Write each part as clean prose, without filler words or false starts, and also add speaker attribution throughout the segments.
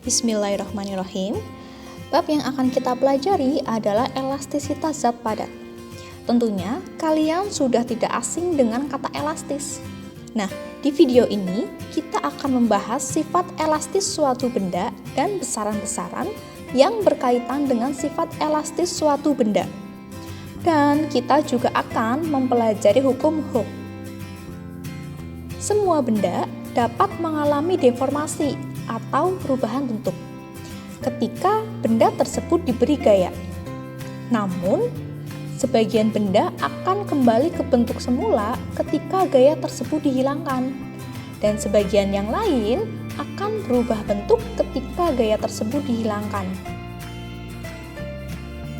Speaker 1: Bismillahirrahmanirrahim. Bab yang akan kita pelajari adalah elastisitas zat padat. Tentunya, kalian sudah tidak asing dengan kata elastis. Nah, di video ini kita akan membahas sifat elastis suatu benda dan besaran-besaran yang berkaitan dengan sifat elastis suatu benda. Dan kita juga akan mempelajari hukum Hooke. Semua benda dapat mengalami deformasi atau perubahan bentuk ketika benda tersebut diberi gaya. Namun, sebagian benda akan kembali ke bentuk semula ketika gaya tersebut dihilangkan, dan sebagian yang lain akan berubah bentuk ketika gaya tersebut dihilangkan.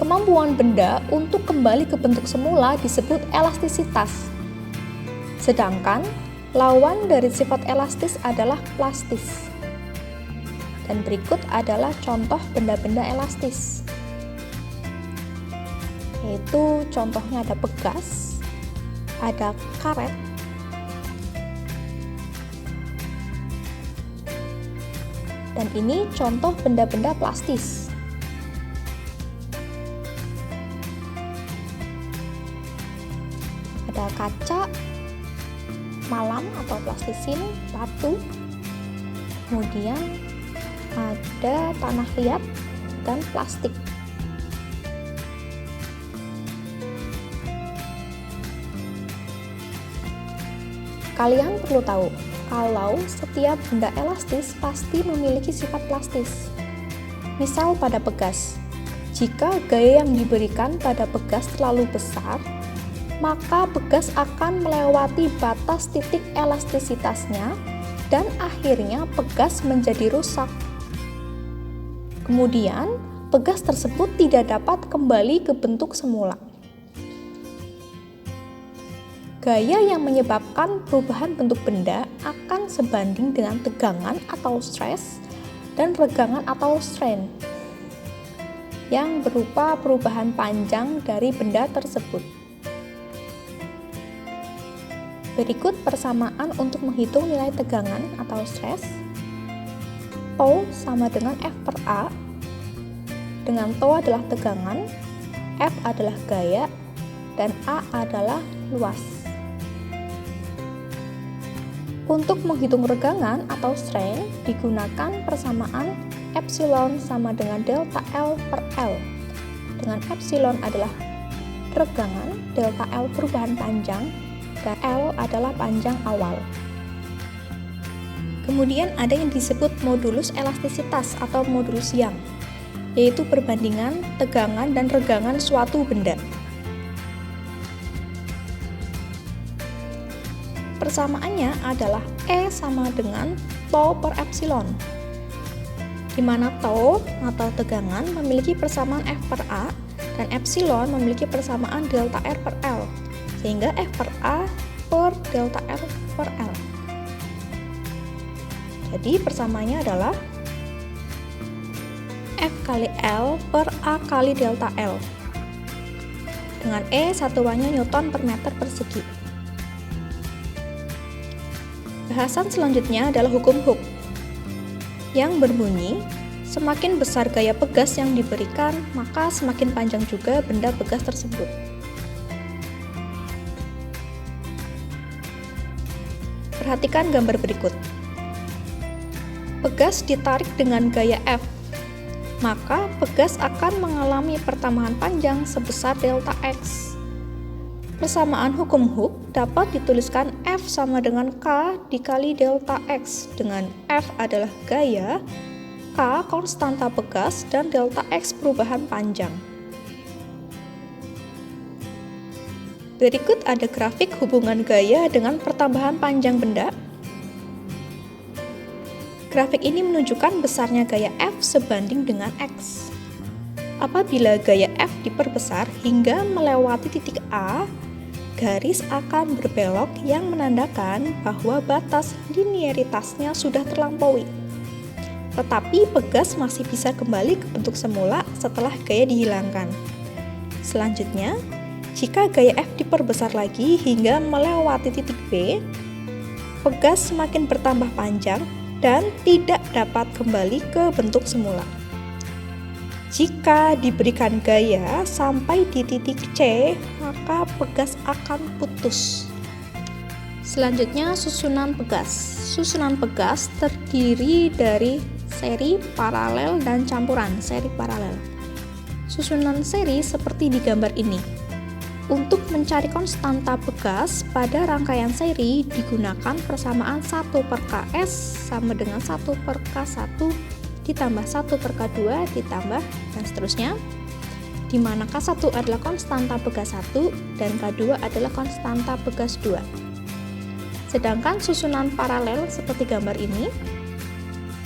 Speaker 1: Kemampuan benda untuk kembali ke bentuk semula disebut elastisitas. Sedangkan lawan dari sifat elastis adalah plastis. Dan berikut adalah contoh benda-benda elastis. Yaitu contohnya ada pegas, ada karet, dan ini contoh benda-benda plastis. Ada kaca, malam atau plastisin, batu, kemudian ada tanah liat dan plastik. Kalian perlu tahu kalau setiap benda elastis pasti memiliki sifat plastis. Misal pada pegas, jika gaya yang diberikan pada pegas terlalu besar, maka pegas akan melewati batas titik elastisitasnya dan akhirnya pegas menjadi rusak. Kemudian, pegas tersebut tidak dapat kembali ke bentuk semula. Gaya yang menyebabkan perubahan bentuk benda akan sebanding dengan tegangan atau stres dan regangan atau strain yang berupa perubahan panjang dari benda tersebut. Berikut persamaan untuk menghitung nilai tegangan atau stres. Tau sama dengan F per A, dengan tau adalah tegangan, F adalah gaya, dan A adalah luas. Untuk menghitung regangan atau strain, digunakan persamaan epsilon sama dengan delta L per L, dengan epsilon adalah regangan, delta L perubahan panjang, dan L adalah panjang awal. Kemudian ada yang disebut modulus elastisitas atau modulus Young, yaitu perbandingan tegangan dan regangan suatu benda. Persamaannya adalah E sama dengan tau per epsilon, di mana tau atau tegangan memiliki persamaan F per A dan epsilon memiliki persamaan delta R per L, sehingga F per A per delta R per L. Jadi persamaannya adalah F kali L per A kali delta L, dengan E satuannya Newton per meter persegi. Bahasan selanjutnya adalah hukum Hooke, yang berbunyi, semakin besar gaya pegas yang diberikan, maka semakin panjang juga benda pegas tersebut. Perhatikan gambar berikut. Pegas ditarik dengan gaya F, maka pegas akan mengalami pertambahan panjang sebesar delta X. Persamaan hukum Hooke dapat dituliskan F sama dengan K dikali delta X, dengan F adalah gaya, K konstanta pegas, dan delta X perubahan panjang. Berikut ada grafik hubungan gaya dengan pertambahan panjang benda. Grafik ini menunjukkan besarnya gaya F sebanding dengan X. Apabila gaya F diperbesar hingga melewati titik A, garis akan berbelok yang menandakan bahwa batas linearitasnya sudah terlampaui. Tetapi pegas masih bisa kembali ke bentuk semula setelah gaya dihilangkan. Selanjutnya, jika gaya F diperbesar lagi hingga melewati titik B, pegas semakin bertambah panjang dan tidak dapat kembali ke bentuk semula. Jika diberikan gaya sampai di titik C, maka pegas akan putus. Selanjutnya, susunan pegas. Susunan pegas terdiri dari seri, paralel, dan campuran seri paralel. Susunan seri seperti di gambar ini. Untuk mencari konstanta pegas pada rangkaian seri digunakan persamaan 1/Ks sama dengan 1/K1 ditambah 1/K2 ditambah dan seterusnya, di mana K1 adalah konstanta pegas 1 dan K2 adalah konstanta pegas 2. Sedangkan susunan paralel seperti gambar ini,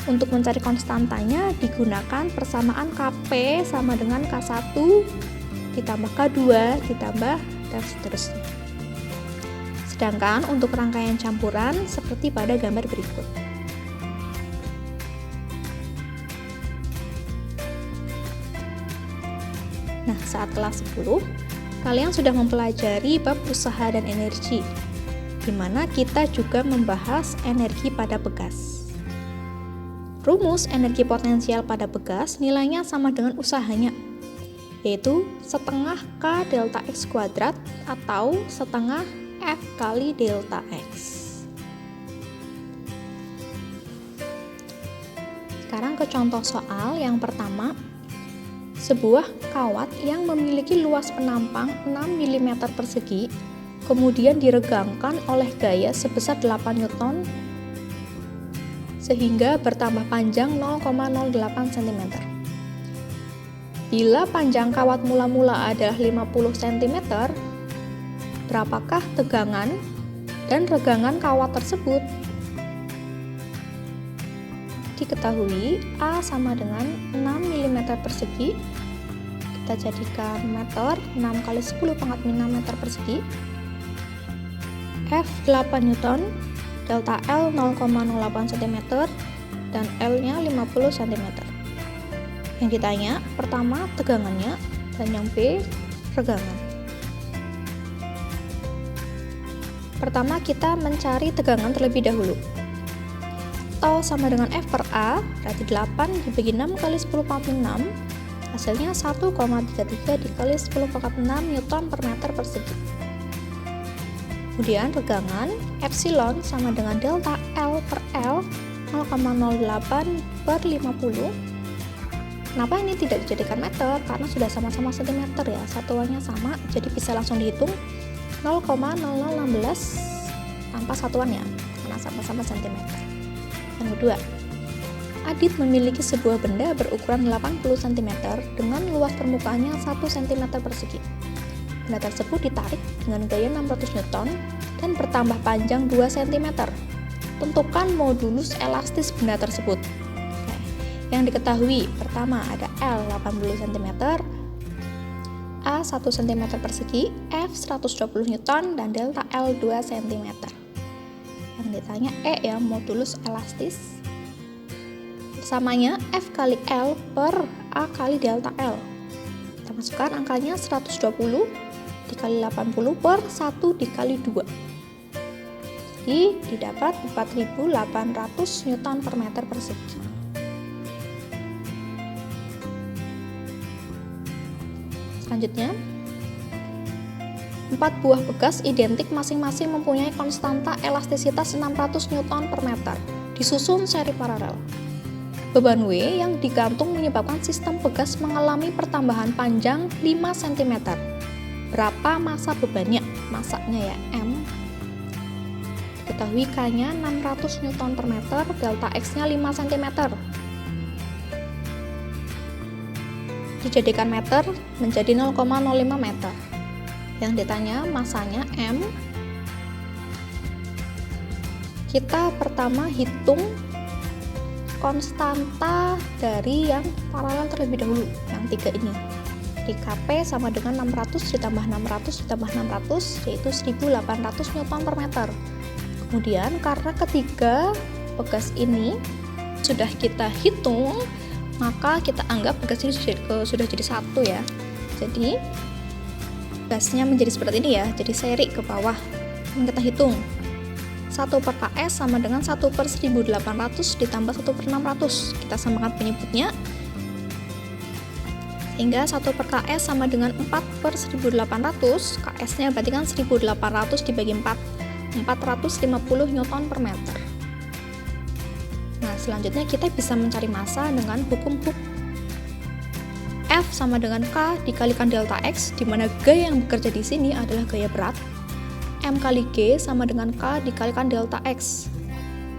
Speaker 1: untuk mencari konstantanya digunakan persamaan Kp sama dengan K1 ditambah K2 ditambah dan seterusnya. Sedangkan untuk rangkaian campuran seperti pada gambar berikut. Nah, saat kelas 10, kalian sudah mempelajari bab usaha dan energi, di mana kita juga membahas energi pada pegas. Rumus energi potensial pada pegas nilainya sama dengan usahanya, yaitu setengah K delta X kuadrat atau setengah F kali delta X. Sekarang ke contoh soal yang pertama. Sebuah kawat yang memiliki luas penampang 6 mm persegi kemudian diregangkan oleh gaya sebesar 8 Newton sehingga bertambah panjang 0,08 cm. Bila panjang kawat mula-mula adalah 50 cm, berapakah tegangan dan regangan kawat tersebut? Diketahui A sama dengan 6 mm persegi, kita jadikan meter, 6 kali 10 pangkat 6 meter persegi, F 8 Newton, delta L 0,08 cm, dan L nya 50 cm. Yang ditanya, pertama tegangannya, dan yang B regangan. Pertama kita mencari tegangan terlebih dahulu. Tau sama dengan F per A, berarti 8 dibagi 6 kali 10 pangkat 6, hasilnya 1,33 dikali 10 pangkat 6 Newton per meter persegi. Kemudian regangan, epsilon sama dengan delta L per L, 0,08 per 50. Kenapa ini tidak dijadikan meter? Karena sudah sama-sama cm ya, satuannya sama, jadi bisa langsung dihitung 0,0016 tanpa satuannya, karena sama-sama cm. Yang kedua, Adit memiliki sebuah benda berukuran 80 cm dengan luas permukaannya 1 cm persegi. Benda tersebut ditarik dengan gaya 600 Newton dan bertambah panjang 2 cm. Tentukan modulus elastis benda tersebut. Yang diketahui, pertama ada L 80 cm, A 1 cm persegi, F 120 Newton, dan delta L 2 cm. Yang ditanya E ya, modulus elastis. Persamanya F kali L per A kali delta L. Kita masukkan angkanya 120 dikali 80 per 1 dikali 2. Jadi didapat 4.800 Newton per meter persegi. Selanjutnya, 4 buah pegas identik masing-masing mempunyai konstanta elastisitas 600 Newton per meter, disusun seri paralel. Beban W yang digantung menyebabkan sistem pegas mengalami pertambahan panjang 5 cm. Berapa massa bebannya? Massanya ya, M. Diketahui K-nya 600 Newton per meter, delta X-nya 5 cm. Dijadikan meter menjadi 0,05 meter. Yang ditanya masanya M. Kita pertama hitung konstanta dari yang paralel terlebih dahulu, yang 3 ini. Di Kp sama dengan 600 ditambah 600 ditambah 600, yaitu 1800 Newton per meter. Kemudian karena ketiga pegas ini sudah kita hitung, maka kita anggap pegas ini sudah jadi satu ya. Jadi gasnya menjadi seperti ini ya, jadi seri ke bawah. Kita hitung 1/ks sama dengan 1/1800 ditambah 1/600. Kita samakan penyebutnya. Sehingga 1/ks sama dengan 4/1800. Ks-nya berarti kan 1800 dibagi 4. 450 Nm/meter. Nah, selanjutnya kita bisa mencari massa dengan hukum Hooke. F sama dengan K dikalikan delta X, di mana gaya yang bekerja di sini adalah gaya berat. M kali G sama dengan K dikalikan delta X.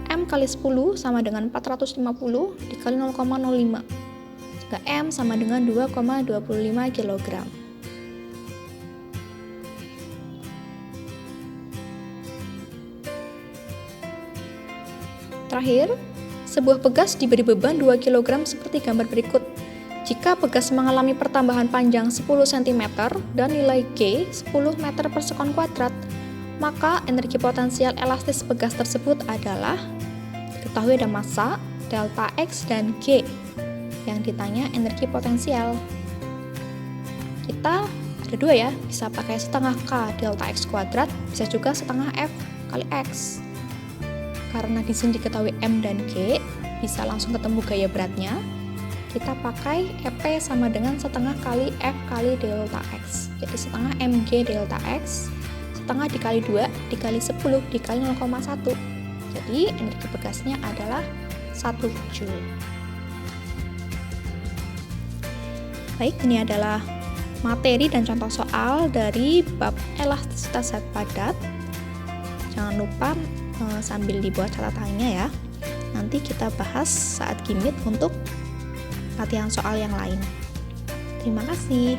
Speaker 1: M kali 10 sama dengan 450 dikali 0,05. Jika M sama dengan 2,25 kg. Terakhir, sebuah pegas diberi beban 2 kg seperti gambar berikut. Jika pegas mengalami pertambahan panjang 10 cm dan nilai G 10 meter per sekon kuadrat, maka energi potensial elastis pegas tersebut adalah, diketahui ada massa, delta X, dan G. Yang ditanya energi potensial. Kita ada dua ya, bisa pakai setengah K delta X kuadrat, bisa juga setengah F kali X. Karena di sini diketahui M dan G, bisa langsung ketemu gaya beratnya. Kita pakai EP sama dengan setengah kali F kali delta X. Jadi setengah mg delta X, setengah dikali 2 dikali 10 dikali 0,1. Jadi energi pegasnya adalah 1 Joule. Baik, ini adalah materi dan contoh soal dari bab elastisitas zat padat. Jangan lupa sambil dibuat catatannya ya. Nanti kita bahas saat gimit untuk latihan soal yang lain. Terima kasih.